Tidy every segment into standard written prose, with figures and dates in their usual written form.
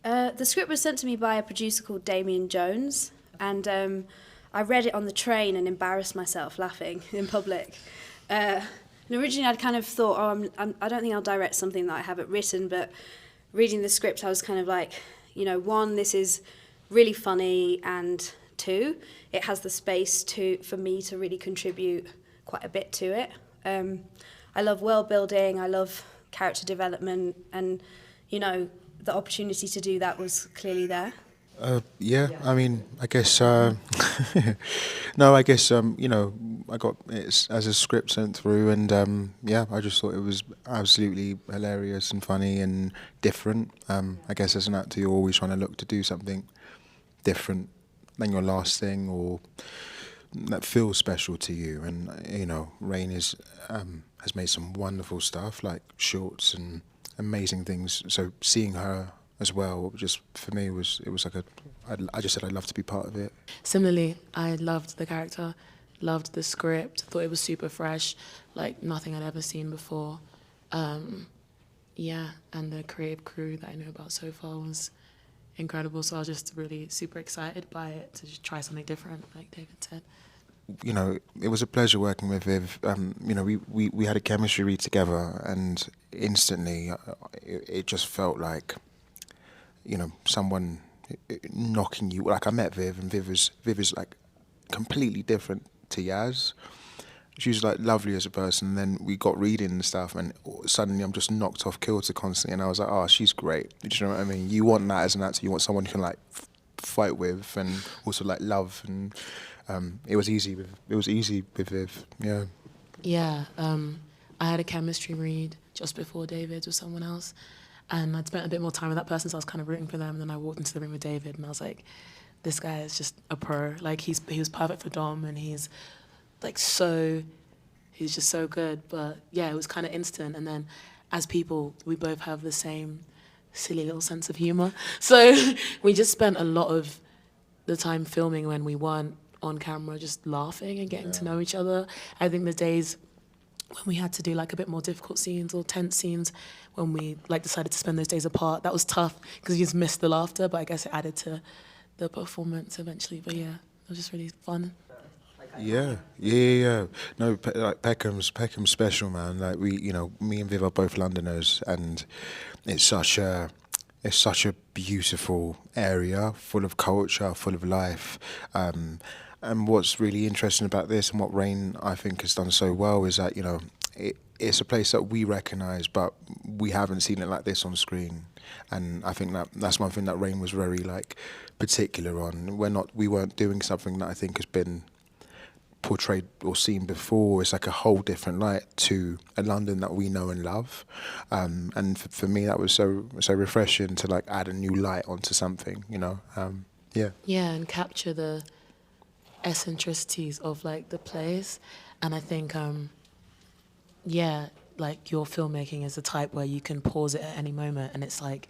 The script was sent to me by a producer called Damien Jones, and I read it on the train and embarrassed myself laughing in public. And originally I'd kind of thought, I don't think I'll direct something that I haven't written, but reading the script I was kind of like, one, this is really funny, and two, it has the space for me to really contribute quite a bit to it. I love world building, I love character development, and the opportunity to do that was clearly there. I mean, I guess, no, I guess, I got it as a script sent through, and I just thought it was absolutely hilarious and funny and different. I guess as an actor, you're always trying to look to do something different than your last thing, or that feels special to you. And, Rain has made some wonderful stuff, like shorts and amazing things. So seeing her as well, just for me, it was like I just said I'd love to be part of it. Similarly, I loved the character, loved the script, thought it was super fresh, like nothing I'd ever seen before. And the creative crew that I know about so far was incredible, so I was just really super excited by it, to just try something different, like David said. It was a pleasure working with Viv. We had a chemistry read together, and instantly it just felt like, someone knocking you. Like, I met Viv, and Viv is like completely different to Yaz. She was like lovely as a person, and then we got reading and stuff, and suddenly I'm just knocked off kilter constantly, and I was like, oh, she's great. Do you know what I mean? You want that as an actor. You want someone you can like fight with and also like love, and it was easy with Viv. Yeah, I had a chemistry read just before David with someone else, and I'd spent a bit more time with that person, so I was kind of rooting for them. And then I walked into the room with David, and I was like, this guy is just a pro. Like, he was perfect for Dom, and he's just so good. But yeah, it was kind of instant. And then as people, we both have the same silly little sense of humor. So we just spent a lot of the time filming when we weren't on camera, just laughing and getting to know each other. I think the days when we had to do like a bit more difficult scenes or tense scenes, when we like decided to spend those days apart, that was tough because you just missed the laughter, but I guess it added to the performance eventually. But yeah, it was just really fun. Yeah. No, like Peckham's special, man. Like me and Viv are both Londoners, and it's such a beautiful area, full of culture, full of life. And what's really interesting about this, and what Rain, I think, has done so well, is that it's a place that we recognise, but we haven't seen it like this on screen. And I think that's one thing that Rain was very like particular on. We weren't doing something that I think has been portrayed or seen before. It's like a whole different light to a London that we know and love, and for me that was so refreshing to like add a new light onto something. And capture the eccentricities of like the place. And I think like your filmmaking is the type where you can pause it at any moment, and it's like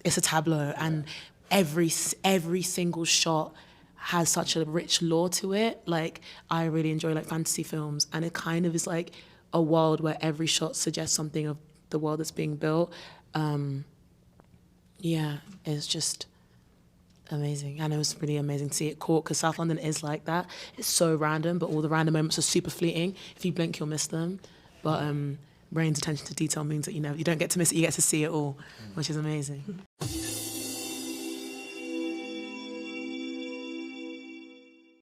it's a tableau, and every single shot has such a rich lore to it. Like, I really enjoy like fantasy films, and it kind of is like a world where every shot suggests something of the world that's being built. It's just amazing. And it was really amazing to see it caught, because South London is like that. It's so random, but all the random moments are super fleeting. If you blink, you'll miss them. But Rain's attention to detail means that you don't get to miss it, you get to see it all, which is amazing.